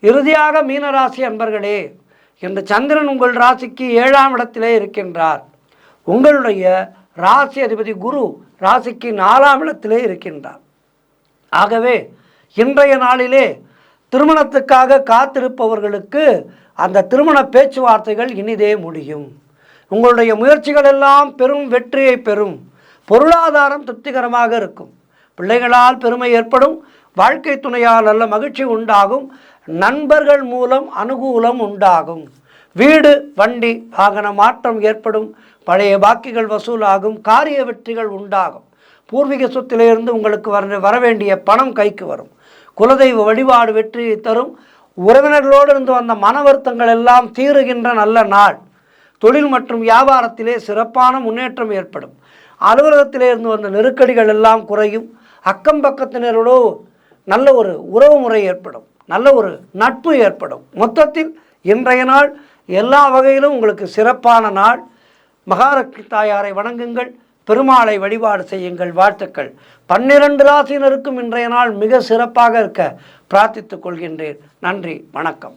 இறுதியாக மீனராசி அன்பர்களே, இந்த சந்திரன் உங்கள் ராசிக்கு 7ஆம் இடத்திலே இருக்கின்றார். உங்களுடைய ராசி அதிபதி குரு ராசிக்கு 4ஆம் இடத்திலே இருக்கின்றார். ஆகவே இன்றைய நாளிலே திருமணத்துக்காக காத்திருப்பவர்களுக்கு அந்த திருமண பேச்சுவார்த்தைகள் இனிதே முடியும். உங்களுடைய முயற்சிகள் எல்லாம் பெரும் வெற்றியை பெறும். பொருளாதாரம் திருப்திகரமாக இருக்கும். பிள்ளைகளால் பெருமை ஏற்படும். வாழ்க்கை துணையால் நல்ல மகிழ்ச்சி உண்டாகும். நண்பர்கள் மூலம் அனுகூலம் உண்டாகும். வீடு வண்டி வாகன மாற்றம் ஏற்படும். பழைய பாக்கிகள் வசூலாகும். காரிய வெற்றிகள் உண்டாகும். பூர்வீக சொத்திலிருந்து உங்களுக்கு வரவேண்டிய பணம் கைக்கு வரும். குலதெய்வ வழிபாடு வெற்றியை தரும். உறவினர்களோடு இருந்து வந்த மன வருத்தங்கள் எல்லாம் தீருகின்ற நல்ல நாள். தொழில் மற்றும் வியாபாரத்திலே சிறப்பான முன்னேற்றம் ஏற்படும். அலுவலகத்திலே இருந்து வந்த நெருக்கடிகள் எல்லாம் குறையும். அக்கம் பக்கத்தினரோடு நல்ல ஒரு உறவு முறை ஏற்படும். நல்ல ஒரு நட்பு ஏற்படும். மொத்தத்தில் இன்றைய நாள் எல்லா வகையிலும் உங்களுக்கு சிறப்பான நாள். மகாலட்சுமி தாயாரை வணங்குங்கள். பெருமாளை வழிபாடு செய்யுங்கள். வாழ்த்துக்கள். 12 ராசியினருக்கும் இன்றைய நாள் மிக சிறப்பாக இருக்க பிரார்த்தித்துக் கொள்கின்றேன். நன்றி, வணக்கம்.